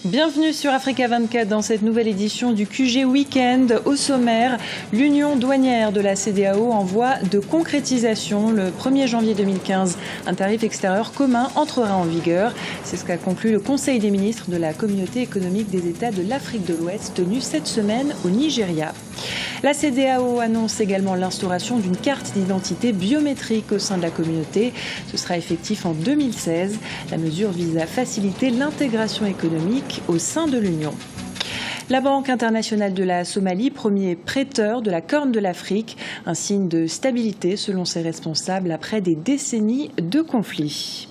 Bienvenue sur Africa 24 dans cette nouvelle édition du QG Weekend. Au sommaire, l'union douanière de la CEDEAO en voie de concrétisation. Le 1er janvier 2015, un tarif extérieur commun entrera en vigueur. C'est ce qu'a conclu le Conseil des ministres de la Communauté économique des États de l'Afrique de l'Ouest tenu cette semaine au Nigeria. La CEDEAO annonce également l'instauration d'une carte d'identité biométrique au sein de la communauté. Ce sera effectif en 2016. La mesure vise à faciliter l'intégration économique au sein de l'Union. La Banque internationale de la Somalie, premier prêteur de la Corne de l'Afrique, un signe de stabilité selon ses responsables après des décennies de conflits.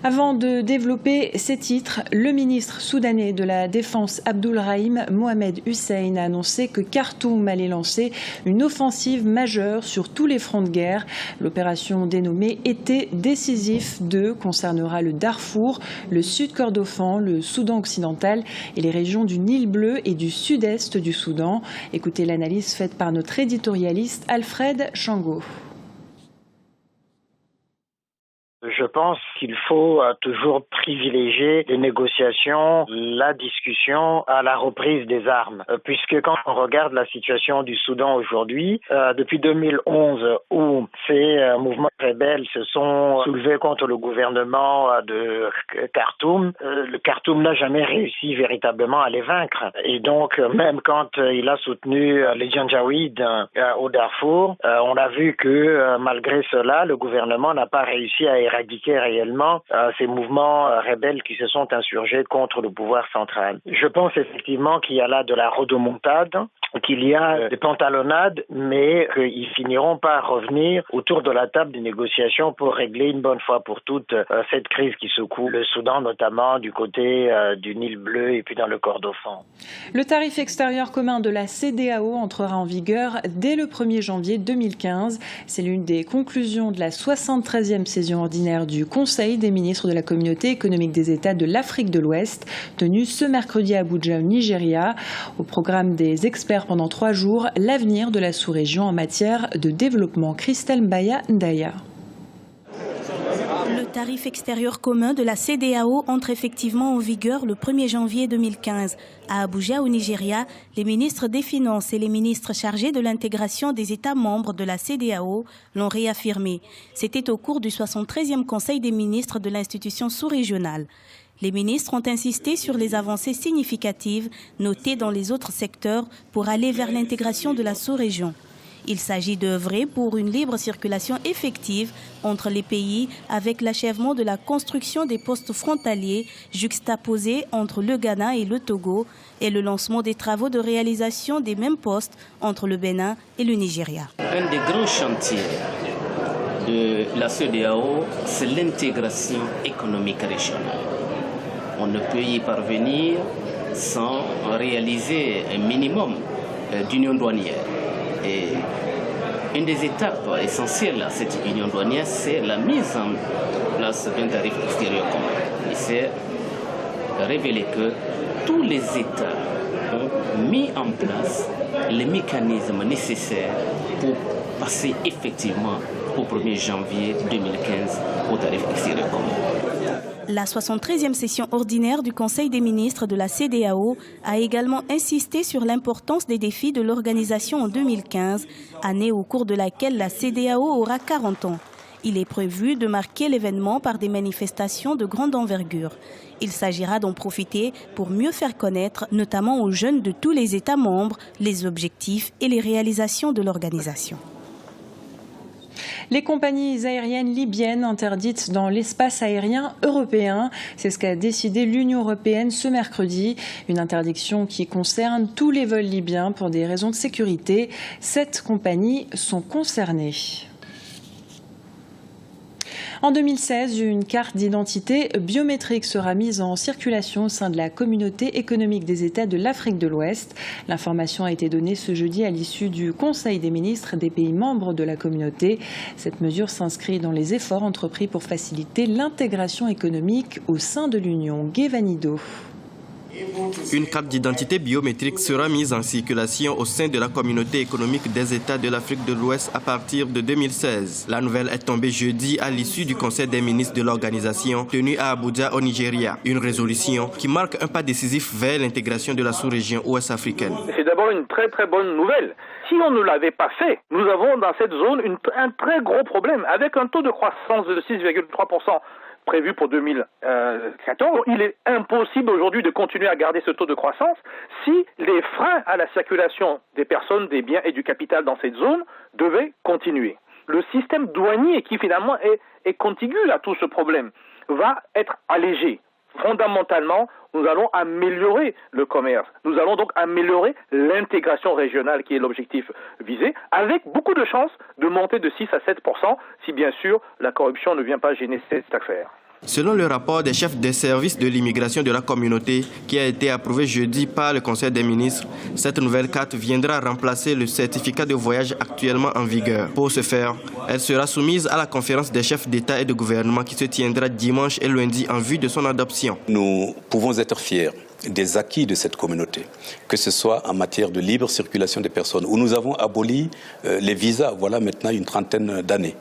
Avant de développer ces titres, le ministre soudanais de la Défense Abdulrahim Mohamed Hussein a annoncé que Khartoum allait lancer une offensive majeure sur tous les fronts de guerre. L'opération dénommée Été décisif 2 concernera le Darfour, le Sud Kordofan, le Soudan occidental et les régions du Nil bleu et du sud-est du Soudan. Écoutez l'analyse faite par notre éditorialiste Alfred Chango. Je pense qu'il faut toujours privilégier les négociations, la discussion à la reprise des armes. Puisque quand on regarde la situation du Soudan aujourd'hui, depuis 2011 où ces mouvements rebelles se sont soulevés contre le gouvernement de Khartoum, le Khartoum n'a jamais réussi véritablement à les vaincre. Et donc même quand il a soutenu les Janjaouides au Darfour, on a vu que malgré cela, le gouvernement n'a pas réussi à éradiquer réellement ces mouvements rebelles qui se sont insurgés contre le pouvoir central. Je pense effectivement qu'il y a là de la rodomontade, qu'il y a des pantalonnades, mais qu'ils finiront par revenir autour de la table des négociations pour régler une bonne fois pour toutes cette crise qui secoue le Soudan, notamment du côté du Nil bleu et puis dans le Kordofan. Le tarif extérieur commun de la CEDEAO entrera en vigueur dès le 1er janvier 2015. C'est l'une des conclusions de la 73e session ordinaire du Conseil des ministres de la Communauté économique des États de l'Afrique de l'Ouest, tenue ce mercredi à Abuja, au Nigeria. Au programme des experts pendant 3 jours, l'avenir de la sous-région en matière de développement. Christelle Mbaya Ndaya. Le tarif extérieur commun de la CEDEAO entre effectivement en vigueur le 1er janvier 2015. À Abuja, au Nigeria, les ministres des Finances et les ministres chargés de l'intégration des États membres de la CEDEAO l'ont réaffirmé. C'était au cours du 73e Conseil des ministres de l'institution sous-régionale. Les ministres ont insisté sur les avancées significatives notées dans les autres secteurs pour aller vers l'intégration de la sous-région. Il s'agit d'œuvrer pour une libre circulation effective entre les pays avec l'achèvement de la construction des postes frontaliers juxtaposés entre le Ghana et le Togo et le lancement des travaux de réalisation des mêmes postes entre le Bénin et le Nigeria. Un des grands chantiers de la CEDEAO, c'est l'intégration économique régionale. On ne peut y parvenir sans réaliser un minimum d'union douanière. Et une des étapes essentielles à cette union douanière, c'est la mise en place d'un tarif extérieur commun. Il s'est révélé que tous les États ont mis en place les mécanismes nécessaires pour passer effectivement au 1er janvier 2015 au tarif extérieur commun. La 73e session ordinaire du Conseil des ministres de la CEDEAO a également insisté sur l'importance des défis de l'organisation en 2015, année au cours de laquelle la CEDEAO aura 40 ans. Il est prévu de marquer l'événement par des manifestations de grande envergure. Il s'agira d'en profiter pour mieux faire connaître, notamment aux jeunes de tous les États membres, les objectifs et les réalisations de l'organisation. Les compagnies aériennes libyennes interdites dans l'espace aérien européen. C'est ce qu'a décidé l'Union européenne ce mercredi. Une interdiction qui concerne tous les vols libyens pour des raisons de sécurité. 7 compagnies sont concernées. En 2016, une carte d'identité biométrique sera mise en circulation au sein de la Communauté économique des États de l'Afrique de l'Ouest. L'information a été donnée ce jeudi à l'issue du Conseil des ministres des pays membres de la communauté. Cette mesure s'inscrit dans les efforts entrepris pour faciliter l'intégration économique au sein de l'Union. Gué Vanido. Une carte d'identité biométrique sera mise en circulation au sein de la communauté économique des États de l'Afrique de l'Ouest à partir de 2016. La nouvelle est tombée jeudi à l'issue du Conseil des ministres de l'organisation tenu à Abuja au Nigeria. Une résolution qui marque un pas décisif vers l'intégration de la sous-région ouest-africaine. C'est d'abord une très très bonne nouvelle. Si on ne l'avait pas fait, nous avons dans cette zone un très gros problème avec un taux de croissance de 6,3%. prévu pour 2014. Il est impossible aujourd'hui de continuer à garder ce taux de croissance si les freins à la circulation des personnes, des biens et du capital dans cette zone devaient continuer. Le système douanier qui finalement est contigu à tout ce problème va être allégé. Fondamentalement, nous allons améliorer le commerce. Nous allons donc améliorer l'intégration régionale qui est l'objectif visé, avec beaucoup de chances de monter de 6 à 7%, si bien sûr la corruption ne vient pas gêner cette affaire. Selon le rapport des chefs des services de l'immigration de la communauté qui a été approuvé jeudi par le Conseil des ministres, cette nouvelle carte viendra remplacer le certificat de voyage actuellement en vigueur. Pour ce faire, elle sera soumise à la conférence des chefs d'État et de gouvernement qui se tiendra dimanche et lundi en vue de son adoption. Nous pouvons être fiers des acquis de cette communauté, que ce soit en matière de libre circulation des personnes, où nous avons aboli les visas, voilà maintenant une trentaine d'années.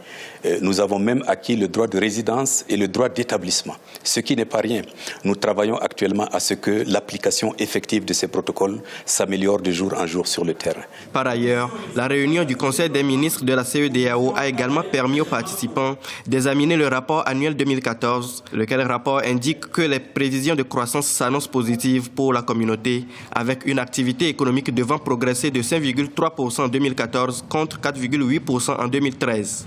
Nous avons même acquis le droit de résidence et le droit d'établissement, ce qui n'est pas rien. Nous travaillons actuellement à ce que l'application effective de ces protocoles s'améliore de jour en jour sur le terrain. Par ailleurs, la réunion du Conseil des ministres de la CEDEAO a également permis aux participants d'examiner le rapport annuel 2014, lequel rapport indique que les prévisions de croissance s'annoncent positives pour la communauté, avec une activité économique devant progresser de 5,3% en 2014 contre 4,8% en 2013.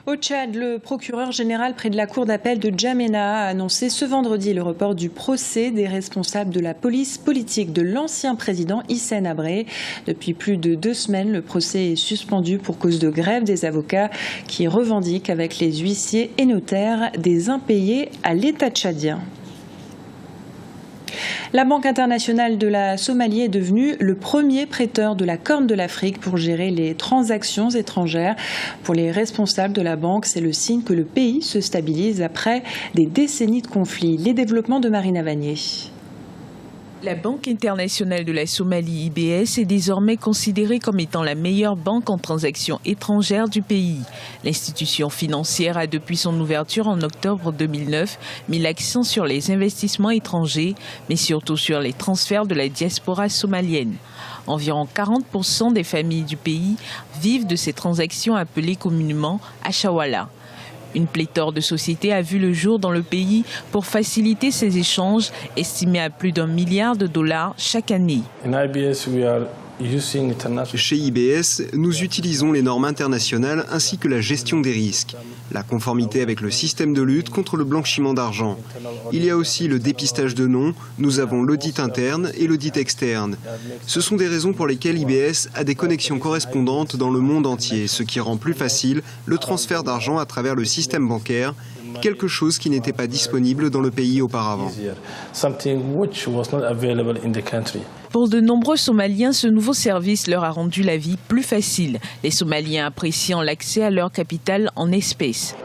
Au Tchad, le procureur général près de la cour d'appel de N'Djamena a annoncé ce vendredi le report du procès des responsables de la police politique de l'ancien président Hissène Habré. Depuis plus de 2 semaines, le procès est suspendu pour cause de grève des avocats qui revendiquent avec les huissiers et notaires des impayés à l'État tchadien. La Banque internationale de la Somalie est devenue le premier prêteur de la Corne de l'Afrique pour gérer les transactions étrangères. Pour les responsables de la banque, c'est le signe que le pays se stabilise après des décennies de conflits. Les développements de Marina Vanier. La Banque internationale de la Somalie, IBS, est désormais considérée comme étant la meilleure banque en transactions étrangères du pays. L'institution financière a, depuis son ouverture en octobre 2009, mis l'accent sur les investissements étrangers, mais surtout sur les transferts de la diaspora somalienne. Environ 40% des familles du pays vivent de ces transactions appelées communément Achawala. Une pléthore de sociétés a vu le jour dans le pays pour faciliter ces échanges, estimés à plus d'$1 milliard chaque année. Chez IBS, nous utilisons les normes internationales ainsi que la gestion des risques, la conformité avec le système de lutte contre le blanchiment d'argent. Il y a aussi le dépistage de noms, nous avons l'audit interne et l'audit externe. Ce sont des raisons pour lesquelles IBS a des connexions correspondantes dans le monde entier, ce qui rend plus facile le transfert d'argent à travers le système bancaire, quelque chose qui n'était pas disponible dans le pays auparavant. Pour de nombreux Somaliens, ce nouveau service leur a rendu la vie plus facile, les Somaliens appréciant l'accès à leur capital en espèces.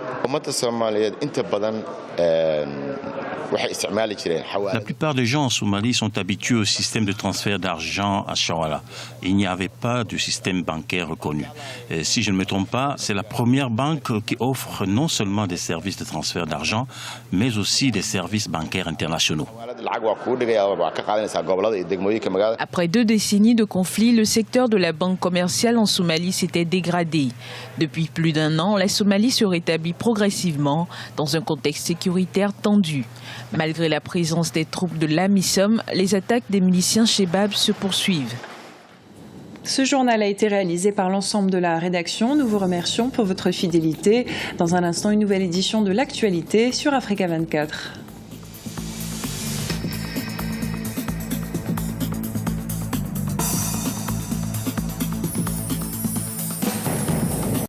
La plupart des gens en Somalie sont habitués au système de transfert d'argent à Shawala. Il n'y avait pas de système bancaire reconnu. Et si je ne me trompe pas, c'est la première banque qui offre non seulement des services de transfert d'argent, mais aussi des services bancaires internationaux. Après 2 décennies de conflits, le secteur de la banque commerciale en Somalie s'était dégradé. Depuis plus d'1 an, la Somalie se rétablit progressivement dans un contexte sécuritaire tendu. Malgré la présence des troupes de l'AMISOM, les attaques des miliciens Chebab se poursuivent. Ce journal a été réalisé par l'ensemble de la rédaction. Nous vous remercions pour votre fidélité. Dans un instant, une nouvelle édition de l'actualité sur Africa 24.